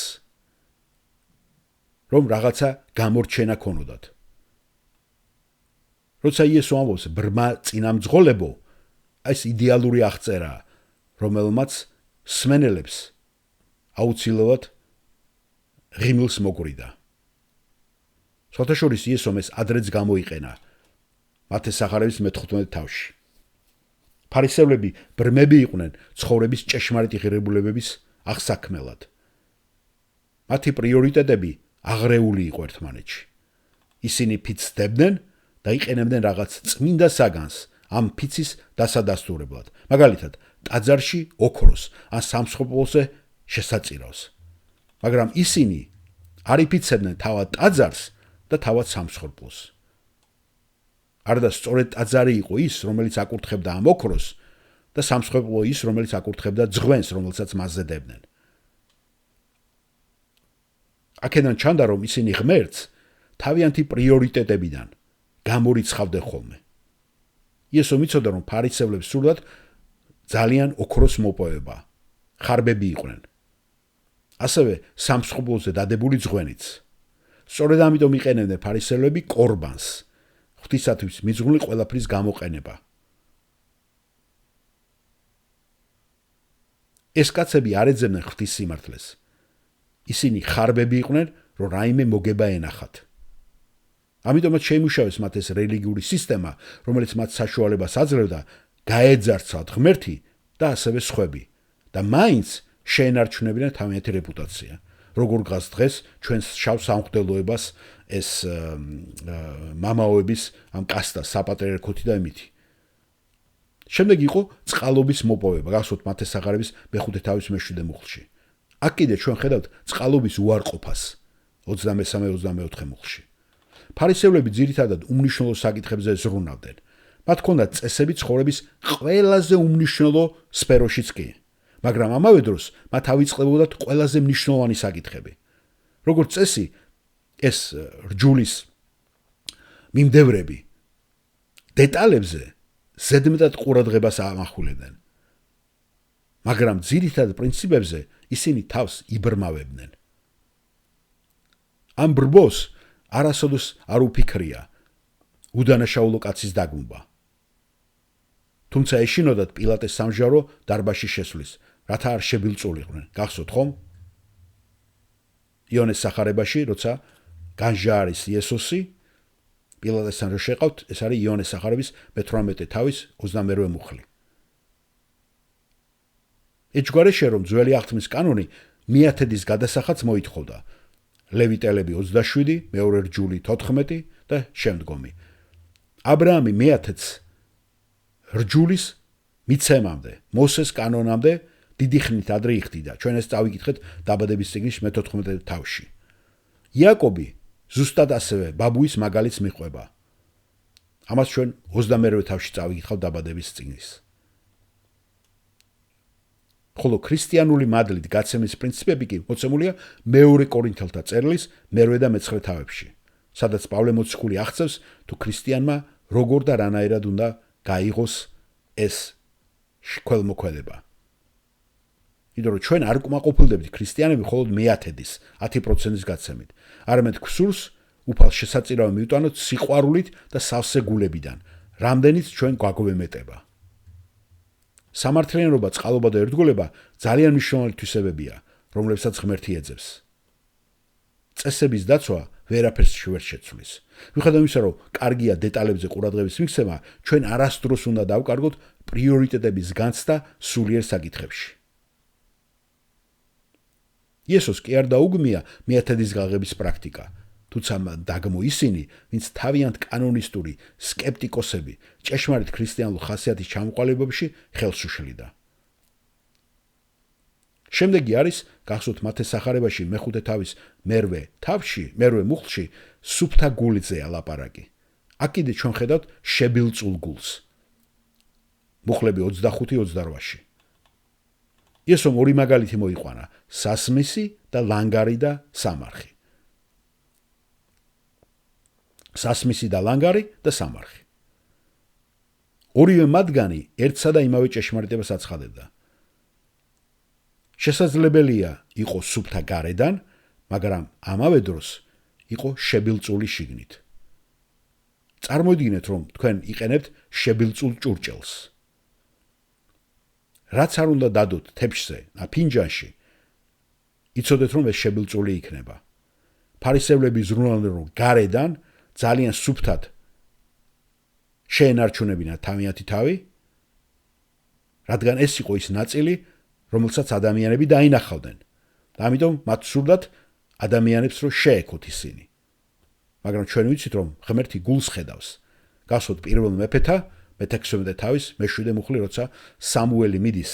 რომ რაღაცა გამორჩენა ქონოდათ. როცა იესო ამბობს ბრმა წინამძღოლებო, ეს იდეალური აღწერაა, რომელმაც სმენელებს აუცილებლად ღიმილს მოგვრიდა. სხვათაშორის იესომ ეს ადრეც გამოიყენა მათეს სახარების მე-15 თავში. ფარისევლები ბრმები იყვნენ ცხოვრების ჭეშმარიტი ღირებულებების აღსაქმელად. მათი პრიორიტეტები აღრეული იყო ერთმანეთში. ისინი ფიცდებდნენ და იყენებდნენ რაღაც წმინდა საგანს ამ ფიცის დასადასტურებლად, მაგალითად, ტაძარში ოქროს ან სამსხობლოზე შესაწირავს. მაგრამ ისინი არ იფიცებდნენ თავად ტაძარს და თავად სამსხობლოს. არდა სწორედ ტაძარი იყო ის, რომელიც აკურთხებდა ამ ოქროს და სამსხობლო ის, რომელიც აკურთხებდა ძღვენს, რომელსაც მასზე დებდნენ. აქედან ჩანდა, რომ ისინი ღმერთს თავიანთი პრიორიტეტებიდან გამორიცხავდნენ ხოლმე. იესო მიცოდა, რომ ფარისევლებს სურდათ ძალიან ოქროს მოპოვება, ხარბები იყვნენ. ასევე სამსხობლოზე დადებული ძღვენიც. სწორედ ამიტომ იყენებდნენ ფარისევლები კორბანს, ღვთისათვის მიძღვნილი ყველაფრის გამოყენება. ეს კაცები არ ეძებდნენ ღვთის სიმართლეს. ისინი ხარბები იყვნენ, რომ რაიმე მოგება ენახათ. ამიტომაც შეიმუშავეს მათ ეს რელიგიური სისტემა, რომელიც მათ საშუალებას აძლევდა გაეძარცვათ ღმერთი და ასევე სხვები და მაინც შეენარჩუნებინა თავიანთი რეპუტაცია. როგორ დგას დღეს ჩვენს შავ სამღვდელოებას ეს მამაოების ამ კასტა საპატრიარქოთი და იმითი. შემდეგ იყო წყალობის მოპოვება, გახსოვთ მათეს სახარების მე-5 თავის მე-7 მუხლში. აქ კიდე ჩვენ ხედავთ წყალობის უარყოფას 23-24 მუხლში. ფარისევლები ძირითადად უმნიშვნელო საკითხებზე ზრუნავდნენ. მათ ჰქონდათ წესები ცხოვრების ყველაზე უმნიშვნელო სფეროშიც კი, მაგრამ ამავე დროს მათ ავიწყებოდათ ყველაზე მნიშვნელოვანი საკითხები. როგორც წესი, ეს რჯულის მიმდევრები დეტალებზე ზედმეტად ყურადღებას ამახვილებდნენ. მაგრამ ძირითად პრინციპებზე ისინი თავს იბრმავებდნენ. ამ ბრბოს არასოდეს არ უფიქრია უდანაშაულო კაცის დაგმობა. თუმცა ეშინოდათ პილატეს სამჟარო დარბაზში შესვლის, რათა არ შებილწულიყვნენ. გახსოვთ ხომ? იონეს სახარებაში, როცა განჟაარის იესოსი, პილატესთან რო შეყავთ, ეს არის იონეს სახარების მე-18 თავის 22 მუხლი. ეჯგვარეშე რომ ძველი აღთქმის კანონი მიათედის გადასახადს მოითხოვდა. ლევიტელები 27, მეორე რჯული 14 და შემდგომი. აბრაამი მეათედს რჯულის მიცემამდე, მოსეს კანონამდე დიდი ხნით ადრე იხდიდა. ჩვენ ეს წავიკითხეთ დაბადების წიგნის მე-14 თავში. იაკობი ზუსტად ასევე ბაბუის მაგალითს მიყვება. ამას ჩვენ 22 თავში წავიკითხავთ დაბადების წიგნის. ხოლო ქრისტიანული მადლით გაცემის პრინციპები კი მოცემულია მეორე კორინთელთა წერილის მე-8 და მე-9 თავებში, სადაც პავლე მოციქული აღწევს თუ ქრისტიანმა როგორ და რანაირად უნდა გაიღოს ეს ქველმოქმედება. იმიტომ რომ ჩვენ არ კმაყოფილდებთ ქრისტიანები მხოლოდ მეათედის 10%-ის გაცემით. არამედ გვსურს უფალს შესაწირავი მივტანოთ სიყვარულით და სავსე გულებიდან, რამდენიც ჩვენ გვაგვემეტება. სამართლიანობა, წყალობა და ერთგულება ძალიან მნიშვნელოვანი თვისებებია, რომლებსაც ღმერთი ეძებს. წესების დაცვა ვერაფერს ვერ შეცვლის. მიუხედავად იმისა, რომ კარგია დეტალებზე ყურადღების მიქცევა, ჩვენ არასდროს უნდა დავკარგოთ პრიორიტეტების განცდა სულიერ საკითხებში. იესოს კი არ დაუგმია მეათედის გაღების პრაქტიკა, თუმცა დაგმო ისინი, ვინც თავიანთ კანონისტური სკეპტიკოსები ჭეშმარიტ ქრისტიანულ ხასიათის ჩამოყალიბებაში ხელს უშლიდა. შემდეგი არის გახსოვთ მათეს სახარებაში მეხუთე თავის მერვე მუხლში სუფთა გულზეა ლაპარაკი. აქ კიდე ჩვენ ხედავთ შებილწულ გულს. მუხლები 25-28-ში. იესომ ორი მაგალითი მოიყვანა: სასმისი და ლანგარი და სამარხი. სასმისი და ლანგარი და სამარხი. ორივე მათგანი ერთსა და იმავე ჭეშმარიტებას აცხადებდა. შესაძლებელია იყო სუფთა გარედან, მაგრამ ამავე დროს იყო შებილწული შიგნით. წარმოიდგინეთ, რომ თქვენ იყენებთ შებილწულ ჭურჭელს. რაც არ უნდა დადოთ თეფშზე, ფინჯანში, იცოდეთ, რომ ეს შებილწული იქნება. ფარისევლები ზრუნავდნენ, რომ გარედან ძალიან სუფთად შეენარჩუნებინათ თავიანთი თავი, რადგან ეს იყო ის ნაწილი, რომელსაც ადამიანები დაინახავდნენ და ამიტომ მათ სურდათ ადამიანებს რომ შეეკოთ ისინი. მაგრამ ჩვენ ვიცით, რომ ღმერთი გულს ხედავს. გახსოვთ პირველ მეფეთა მე-16 თავის მე-7 მუხლი, როცა სამუელი მიდის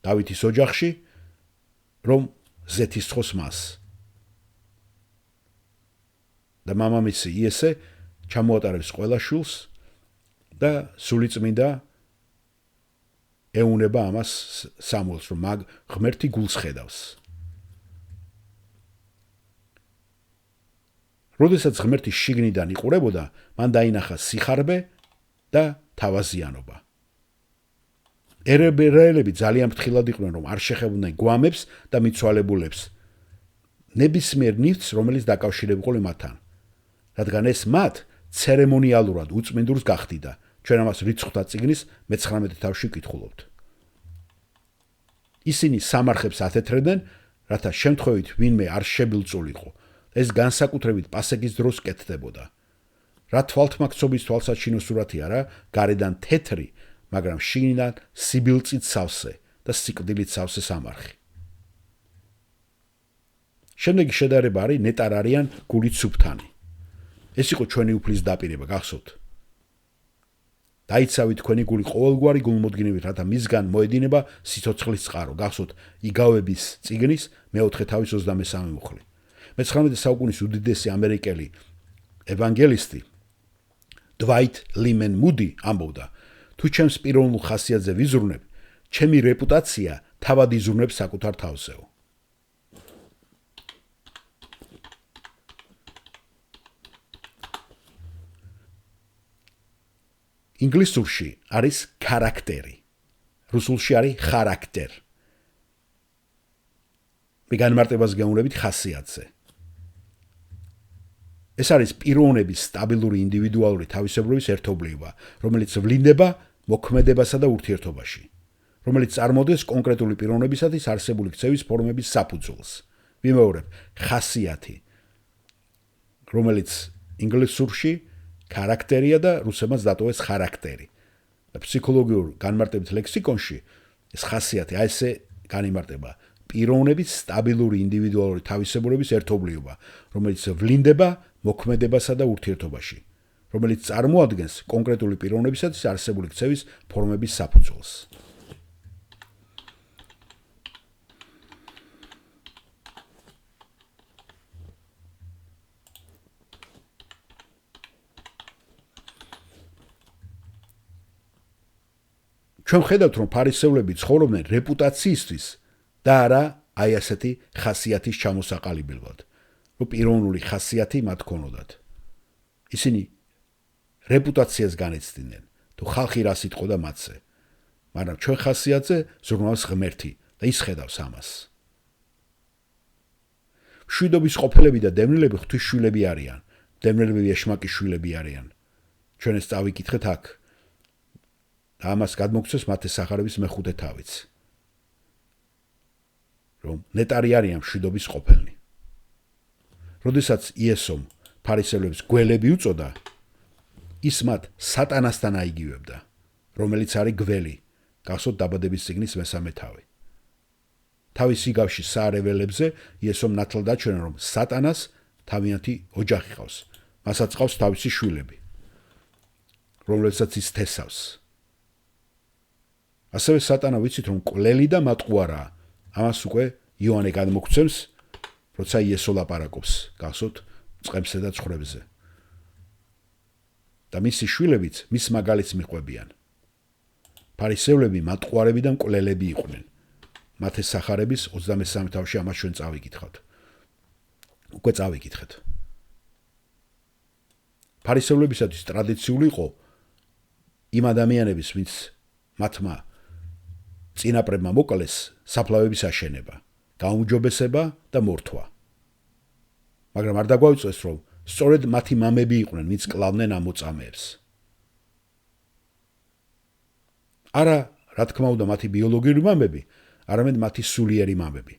დავითის ოჯახში, რომ ზეთისხოს მას. და მამამისი იესე ჩამოატარებს ყველა შვილს და სულიწმინდა ეუნება ამას სამუელს, რომ ღმერთი გულს ხედავს. როდესაც ღმერთი შიგნიდან იყურებოდა, მან დაინახა სიხარბე და თავაზიანობა. ერებერელები ძალიან ფრთხილად იყვნენ, რომ არ შეხებოდნენ გვამებს და მიცვალებულებს, ნებისმიერ ნივთს, რომელიც დაკავშირებულიყო მათთან, რადგან ეს მათ ცერემონიალურად უწმინდურს გახდიდა. ჩვენ ამას რიცხვთა წიგნის მე-19 თავში ვკითხულობთ. ისინი სამარხებს ათეთრებდნენ, რათა შემთხვევით ვინმე არ შებილწულიყო. ეს განსაკუთრებით პასექის დროს კეთდებოდა. რა თვალთმაქცობის თვალსაჩინო სურათი არა, გარედან თეთრი, მაგრამ შიგნიდან სიბილწით სავსე და სიკვდილით სავსე სამარხი. შემდეგი შედარება არის ნეტარარიან გულით სუფთანი. ეს იყო ჩვენი უფლის დაპირება, გახსოვთ. დაიცავით თქვენი გული ყოველგვარი გულმოდგინებით, რათა მისგან მოედინება სიცოცხლის წყარო. გახსოვთ იგავების წიგნის მე-4 თავის 23 მუხლი. მე-19 საუკუნის უდიდესი ამერიკელი ევანგელისტი დვაით ლიმენ მუდი ამბობდა: თუ ჩემს პიროვნულ ხასიათზე ვიზრუნებ, ჩემი რეპუტაცია თავად იზრუნებს საკუთარ თავზეო. ინგლისურში არის ქარაქტერი, რუსულში არის ხარაქტერ. მე განმარტებას გეუბნებით ხასიათზე. ეს არის პიროვნების სტაბილური ინდივიდუალური თავისებურების ერთობლივება, რომელიც ვლინდება მოქმედებასა და ურთიერთობაში, რომელიც წარმოადგენს კონკრეტული პიროვნებისათვის არსებული ქცევის ფორმების საფუძველს. ვიმეორებ, ხასიათი, რომელიც ინგლისურში ქარაქტერია და რუსებმაც დატოვეს ხარაქტერი. და ფსიქოლოგიურ განმარტებით ლექსიკონში ეს ხასიათი ესე განიმარტება: პიროვნების სტაბილური ინდივიდუალური თავისებურების ერთობლივება, რომელიც ვლინდება მოქმედებასა და ურთიერთობაში, რომელიც წარმოადგენს კონკრეტული პიროვნებისათვის არსებული ქცევის ფორმების საფუძველს. ჩვენ ხედავთ, რომ ფარისევლები ცხოვრობდნენ რეპუტაციისთვის და არა აი ასეთი ხასიათის ჩამოსაყალიბებლად, რომ პიროვნული ხასიათი მათ ქონოდათ. ისინი რეპუტაციას განეცდიდნენ, თუ ხალხი რას იტყოდა მათზე, მაგრამ ჩვენ ხასიათზე ზრუნავს ღმერთი და ის ხედავს ამას. მშვიდობის ყოფილები და დევნილები ღვთისშვილები არიან, დევნილები ეშმაკის შვილები არიან. ჩვენ ეს წავიკითხეთ აქ. და ამას გადმოგცეს მათესახარების მეხუთე თავიც, რომ ნეტარი არიან მშვიდობის ყოფილნი. როდესაც იესომ ფარისევლებს გველები უწოდა, ის მათ სატანასთან აიგივებდა, რომელიც არის გველი, გახსოვთ დაბადების წიგნის მესამე თავი. თავის იგავში საარეველებზე იესომ ნათლად აჩვენა, რომ სატანას თავიანთი ოჯახი ყავს, მასაც ყავს თავისი შვილები, რომლებსაც ის თესავს. ასევე სატანა ვიცით, რომ მკვლელი და მატყუარაა. ამას უკვე იოანე გადმოგცემს, როცა იესო ლაპარაკობს, გახსოვთ წყებსა და ცხვრებზე. და მისი შვილებიც მის მაგალითს მიყვებიან. ფარისევლები მატყუარები და მკვლელები იყვნენ. მათესახარების 23 თავში ამას ჩვენ წავიკითხავთ. უკვე წავიკითხეთ. ფარისევლებისათვის ტრადიციული იყო იმ ადამიანების, ვინც მათმა წინაპრებმა მოკლეს, საფლავების აშენება, გაუმჯობესება და მორთვა. მაგრამ არ დაგვაუწყეს, რომ სწორედ მათი მამები იყვნენ, ვინც კლავდნენ ამ მოწამეებს. არა, რა თქმა უნდა, მათი ბიოლოგიური მამები, არამედ მათი სულიერი მამები.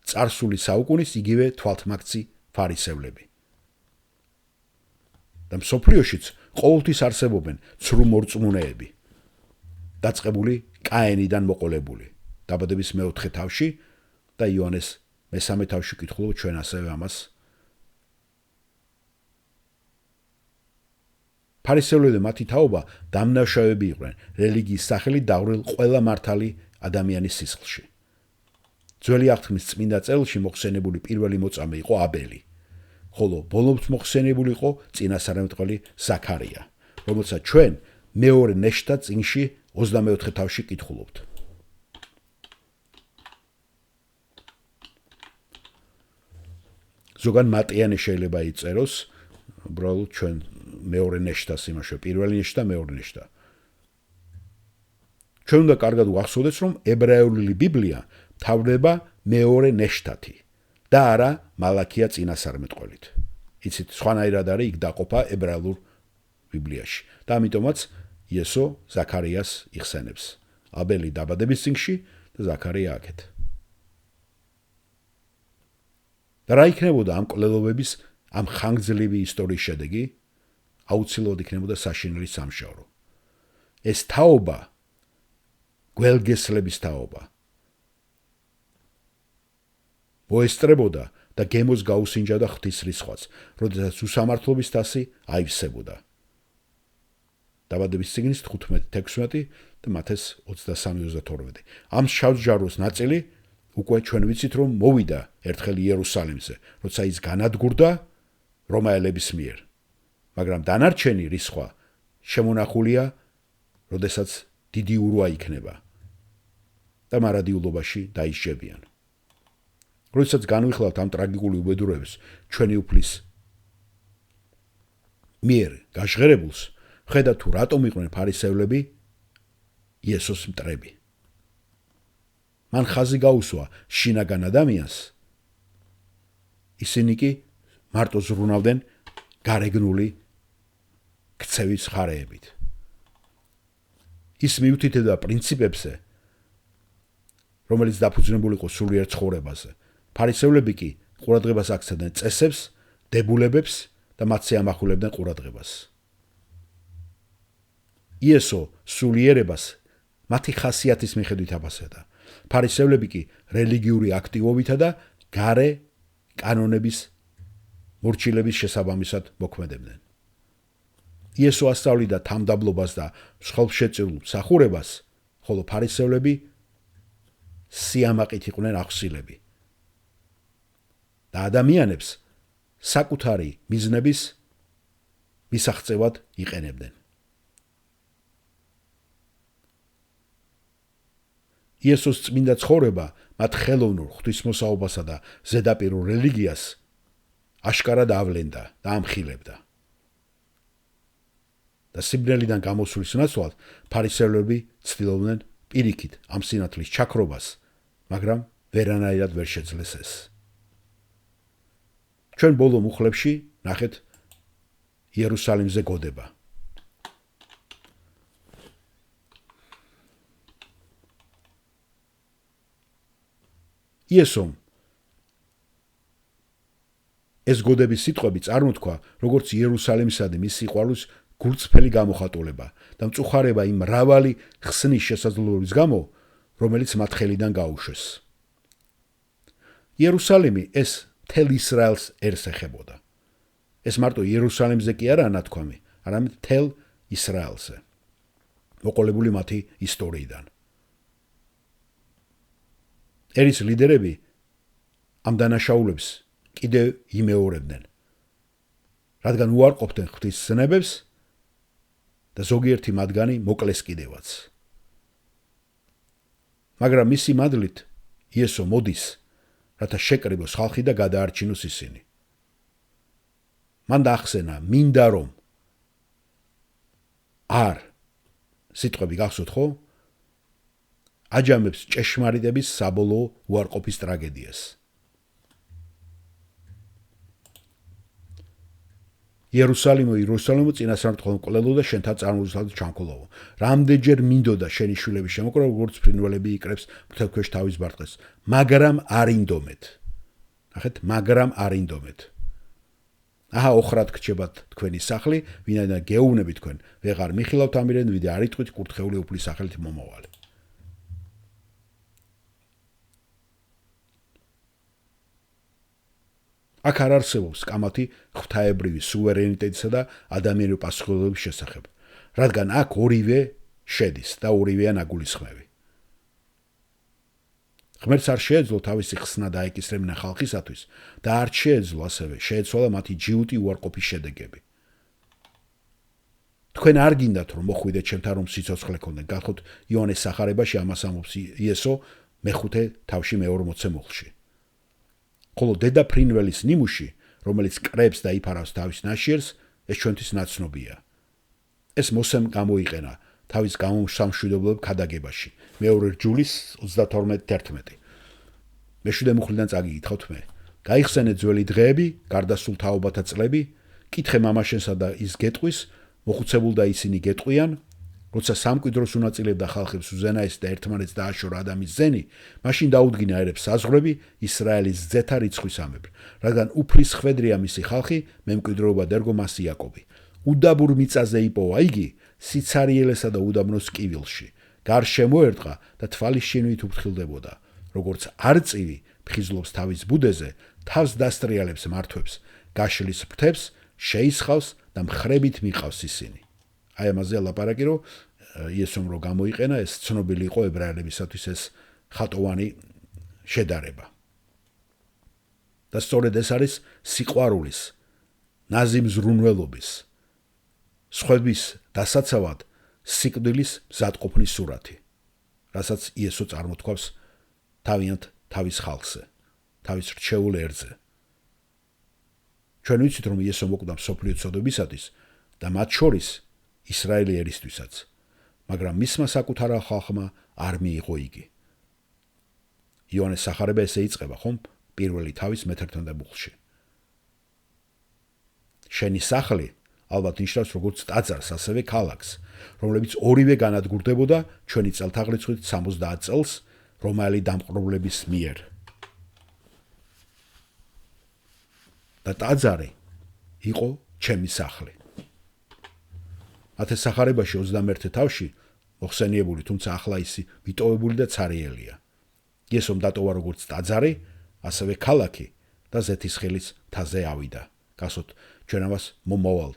წარსული საუკუნის იგივე თვალთმაქცი ფარისევლები. და მსოფლიოშიც ყოველთვის არსებობენ ცრუ მორწმუნეები, დაწყებული კაენიდან მოყოლებული, დაბადების მეოთხე თავში და იოანეს მესამე თავში კითხულობთ ჩვენ ასევე ამას. ფარისევლები მათი თაობა დამნაშავეები იყვნენ რელიგიის სახელით დაღვრილ ყველა მართალი ადამიანის სისხლში. ძველი აღთქმის წმინდა წერილში მოხსენებული პირველი მოწამე იყო აბელი, ხოლო ბოლომდ მოხსენებული იყო წინასწარმეტყველი ზაქარია, რომელსაც ჩვენ მეორე ნეშტა წიგნში 24 თავში კითხულობთ. ზოგან მატიანე შეიძლება იწეროს, უბრალოდ ჩვენ მეორე ნეშტას იმაშო, პირველი ნეშტა, მეორე ნეშტა. ჩვენ უნდა კარგად ვახსოვდეს, რომ ებრაული ბიბლია თავდება მეორე ნეშტათი და არა მალაქია წინასწარმეტყველით. იცით, სხვანაირად არის იქ დაყოფა ებრაულ ბიბლიაში და ამიტომაც იესო ზაქარიას იხსენებს. აბელი დაბადების წიგნში და ზაქარია აქეთ. და რა იქნებოდა ამ კვლელობების, ამ ხანგრძლივი ისტორიის შედეგი? აუცილებლად იქნებოდა საშინელი სამშაურო. ეს თაობა, გველგესლების თაობა, მოესწრებოდა და გემოს გაუსინჯა ღვთის რისხვაც, როდესაც უსამართლობის თასი აივსებოდა. დაბადების წიგნის 15-16 და მათეს 23-22. ამ შავჯაროს ნაწილი უკვე ჩვენ ვიცით, რომ მოვიდა ერთხელ იერუსალიმზე, როცა ის განადგურდა რომაელების მიერ. მაგრამ დანარჩენი რისხვა შემონახულია, როდესაც დიდი ურვა იქნება და მარადიულობაში დაისჯებიან. როდესაც განვიხილავთ ამ ტრაგიკული უბედურების ჩვენი უფლის მიერ გაჟღერებულს, ხედავთ თუ რატომ იყვნენ ფარისევლები იესოს მტრები. მან ხაზი გაუსვა შინაგან ადამიანს, ისინი კი მარტო ზრუნავდნენ გარეგნული ქცევის ხარეებით. ის მიუთითებდა პრინციპებზე, რომელიც დაფუძნებული იყო სულიერ ცხოვრებაზე. ფარისევლები კი ყურადღებას აქცევდნენ წესებს, დებულებებს და მათზე ამახვილებდნენ ყურადღებას. იესო სულიერებას მათი ხასიათის მიხედვით აფასებდა. ფარისევლები კი რელიგიური აქტივობითა და გარე კანონების მორჩილების შესაბამისად მოქმედებდნენ. იესო ასწავლიდა თამდაბლობას და მსხლშეწირულ მსახურებას, ხოლო ფარისევლები სიამაყით იყვნენ ახსილები და ადამიანებს საკუთარი მიზნების მისაღწევად იყენებდნენ. იესოს წმინდა ცხოვრება მათ ხელოვნურ ღვთისმოსაობასა და ზედაპირულ რელიგიას აშკარად ავლენდა და ამხილებდა. და სიბნელიდან გამოსulis ნაცვლად ფარისევლები ცდილობდნენ პირიქით ამ სინათლის ჩაქრობას, მაგრამ ვერანაირად ვერ შეძლეს ეს. ჩვენ ბოლო მუხლებში ნახეთ იერუსალიმზე გოდება. იესომ ეს გოდების სიტყვები წარმოთქვა როგორც იერუსალიმსა და მის სიყვარულს გულწრფელი გამოხატულება და მწუხარება იმ მრავალი ხსნის შესაძლებლობის გამო, რომელიც მათ ხელიდან გაუშვეს. იერუსალიმი ეს მთელ ისრაელს ერს ეხებოდა. ეს მარტო იერუსალიმზე კი არა ნათქვამი, არამედ მთელ ისრაელზე. მოყოლებული მათი ისტორიიდან. ერის ლიდერები ამ დანაშაულებს კიდევ იმეორებდნენ, რადგან უარყოფდნენ ღვთის ცნებებს და ზოგიერთი მათგანი მოკლეს კიდევაც. მაგრამ მისი მადლით იესო მოდის, რათა შეკრიბოს ხალხი და გადაარჩინოს ისინი. მან დაახსენა, მინდა რომ არ სიტყვები გახსოვთ ხო? აჯამებს ჭეშმარიტების საბოლოო უარყოფის ტრაგედიას. იერუსალიმო წინასწარ მკვლელო და შენთან წარმოუძლად ჩამქოლოვო. რამდენჯერ მინდოდა შენი შვილების შემოკრება, როგორც ფრინველები იკრებს ფრთქვეშ თავის ბარტყეს, მაგრამ არ ინდომეთ. ნახეთ, მაგრამ არ ინდომეთ. აჰა, ოხრად გრჩებათ თქვენი სახლი, ვინაიდან გეუბნები თქვენ, ვეღარ მიხილავთ ამირენ, ვიდრე არ იტყვით კურთხეული უფლის სახელით მომავალი. აქ არ არსებობს კამათი ღვთაებრივი სუვერენიტეტისა და ადამიანური პასუხისმგებლობის შესახებ, რადგან აქ ორივე შედის და ორივეა ნაგულისხმევი. ღმერთს არ შეეძლო თავისი ხსნა დაეკისრებინა ხალხისათვის და არ შეეძლო ასევე შეეცვალა მათი ჯიუტი უარყოფის შედეგები. თქვენ არ გინდათ რომ მოხვიდეთ ჩემთან რომ სიცოცხლე გქონდეთ, გახოთ იოანეს სახარებაში ამას ამბობს იესო მეხუთე თავში მეორე მოცემულში. ხოლო დედა ფრინველის ნიმუში, რომელიც კრებს და იფარავს თავის ნაშიერს, ეს ჩვენთვის ნაცნობია. ეს მოსემ გამოიყენა თავის გამომსამშვიდებლობ ქადაგებაში. მეორე ჯულის 32:11. მეშვიდე მუხლიდან წაგიკითხავთ მე. გაიხსენეთ ძველი დღეები, გარდასულ თაობათა წლები, კითხე მამაშენსა და ის გეტყვის, მოხუცებულ და ისინი გეტყვიან, როცა სამკვიდროს უნაწილებდა ხალხებს უზენაეს და ერთმანეთს დააშორა ადამიანის ზენი, მაშინ დაუდგინა ერებს საზღვრები ისრაელის ძეთა რიცხვისამებრ, რადგან უფლის ხვედრია მისი ხალხი, მემკვიდრეობა დერგო მას იაკობი. უდაბურ მიწაზე იპოვა იგი, სიცარიელესა და უდაბნოს კივილში, გარშემო ერტყა და თვალის შინვით უფრთხილდებოდა, როგორც არწივი ფხიზლობს თავის ბუდეზე, თავს დასტრიალებს მართვებს, გაშლის ფრთებს, შეისხავს და მხრებით მიყავს ისინი. აი ამაზე ლაპარაკი რომ იესომ რო გამოიყენა, ეს ცნობილი იყო ებრაელებისათვის ეს ხატოვანი შედარება. და სწორედ ეს არის სიყვარულის, ნაზი მზრუნველობის, სხვების დასაცავად სიკვდილის მზადყოფნის სურათი, რასაც იესო წარმოთქვავს თავიანთ თავის ხალხზე, თავის რჩეულ ერზე. ჩვენ ვიცით რომ იესო მოკვდა მსოფლიო ცოდვებისათვის და მათ შორის ისრაელი ერისთვისაც, მაგრამ მისმა საკუთარ ხალხმა არ მიიღო იგი. იოანეს სახარება ესე იწყება, ხომ? პირველი თავის მე-11 მუხლში. შენი სახლი ალბათ ნიშნავს როგორც ტაძარს, ასევე ქალაქს, რომლებიც ორივე განადგურდებოდა ჩვენი წელთაღრიცხვით 70 წელს რომაელი დამპყრობლების მიერ. და ტაძარი იყო ჩემი სახლი. ათე სახარებაში 21 თავში მოხსენიებული, თუმცა ახლა ისი ვიტოვებული და ცარიელია. იესომ დატოვა როგორც ტაძარი, ასევე ქალაქი და ზეთისხილის მთაზე ავიდა. გასოთ ჩვენ ამას მომავალ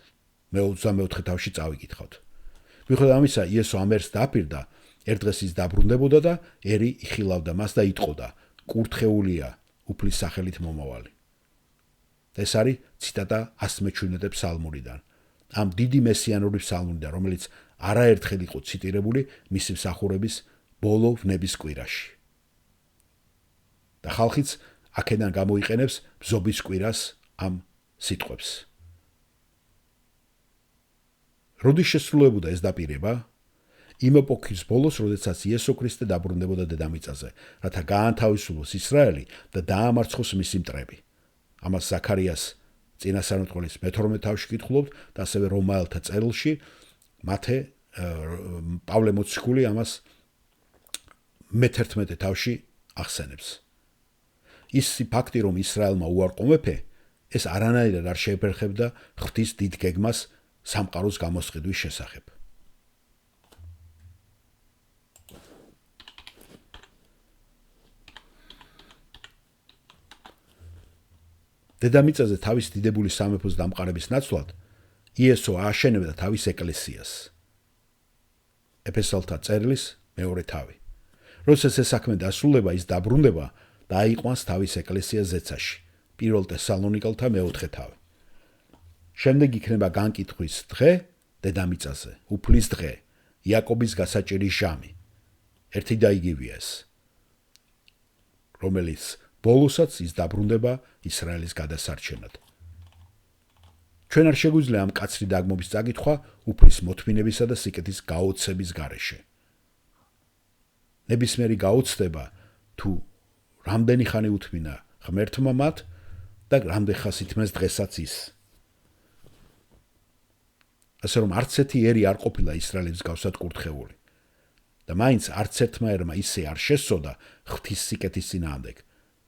მე-24 თავში წავიკითხავთ. მიუხედავად ამისა, იესო ამ ერს დაპირდა, ერთ დღეს ის დაბრუნდებოდა და ერი იხილავდა მას და იტყოდა, კურთხეულია უფლის სახელით მომავალი. ეს არის ციტატა 117 ფსალმურიდან. ამ დიდი მესიანური ფსალმურიდან, რომელიც არაერთხელ იყო ციტირებული მისი მსახურების ბოლო ვნების კვირაში. და ხალხიც აქედან გამოიყენებს ბზობის კვირას ამ სიტყვებს. როდის შესრულებოდა ეს დაპირება? იმ ეპოქის ბოლოს, როდესაც იესო ქრისტე დაბრუნდებოდა დედამიწაზე, რათა გაანთავისუფლოს ისრაელი და დაამარცხოს მისი მტრები. ამას ზაქარიას წინასწარმეტყველის მე-12 თავში კითხულობთ და ასევე რომაელთა წერილში მათე პავლე მოციქული ამას მე-11 თავში ახსენებს. ის ფაქტი, რომ ისრაელმა უარყო მეფე, ეს არანაირად არ შეეფერხებდა ღვთის დიდ გეგმას სამყაროს გამოსყიდვის შესახებ. დედამიწაზე თავის დიდებული სამეფოს დამყარების ნაცვლად იესო ააშენებდა თავის ეკლესიას. ეფესალთა წერილის 2 თავი. როდესაც ეს საქმე დასრულდება, ის დაბრუნდება და აიყვანს თავის ეკლესიას ზეცაში. 1 თესალონიკელთა 4 თავი. შემდეგ იქნება განკითხვის დღე დედამიწაზე, უფლის დღე, იაკობის გასაჭირის ჟამი. ერთი და იგივეა ეს, რომელიც ბოლოსაც ის დაბრუნდება ისრაელის გადასარჩენად. ჩვენ არ შეგვიძლია ამ კაცრი დაგმობის წაკითხვა უფლის მოთმინებისა და სიკეთის გაოცების გარეშე. ნებისმიერი გაოცდება თუ რამდენი ხანი უთმინა ღმერთმა მათ და რამდენ ხანს ითმეს დღესაც ის. ასე რომ არც ერთი ერი არ ყოფილა ისრაელის გავსად კურთხეული და მაინც არც ერთმა ერმა ისე არ შესწოდა ღვთის სიკეთის წინააღმდეგ,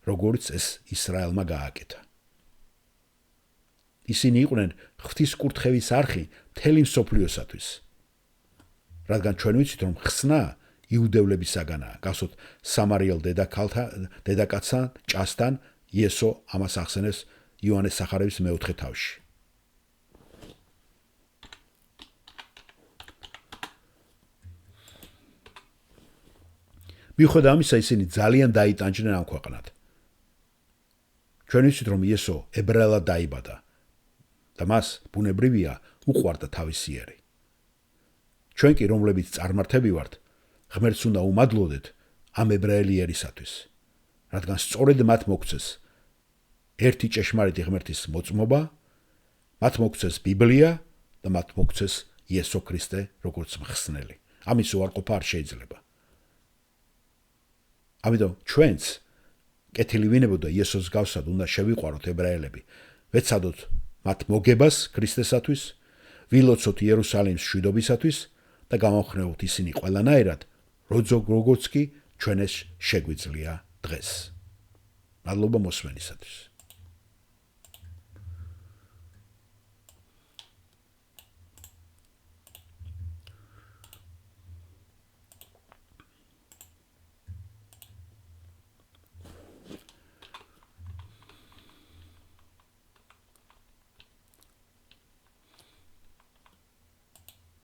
როგორც ეს ისრაელმა გააკეთა. ისინი იყვნენ ღვთის კურთხევის არხი მთელი მსოფლიოსათვის. რადგან ჩვენ ვიცით, რომ ხსნა იუდევლებისაგანაა, გასვოთ სამარიელ დედაკაცთან ჭასთან იესო ამას ახსენებს იოანეს სახარების 4 თავში. მიუხედავად ამისა, ისინი ძალიან დაიტანჯნენ ამ ქვეყნად. ჩვენ ვიცით, რომ იესო ებრაელად დაიბადა და მას ბუნებრივია უყვარდა თავისი ერი. ჩვენ კი, რომლებიც წარმართები ვართ, ღმერთს უნდა უმადლოდეთ ამ ებრაელი ერისათვის, რადგან სწორედ მათ მოგცეს ერთი ჭეშმარიტი ღმერთის მოწმობა, მათ მოგცეს ბიბლია და მათ მოგცეს იესო ქრისტე როგორც მხსნელი. ამის უარყოფა არ შეიძლება. ამიტომ ჩვენც კეთილი ვინებოდა იესოს გავსად უნდა შევიყვაროთ ებრაელები, ვეცადოთ მათ მოგებას ქრისტესათვის, ვილოცოთ იერუსალიმის მშვიდობისათვის და გამოვხნევოთ ისინი ყველანაირად, როგორც კი ჩვენ ეს შეგვიძლია დღეს. მადლობა მოსმენისათვის.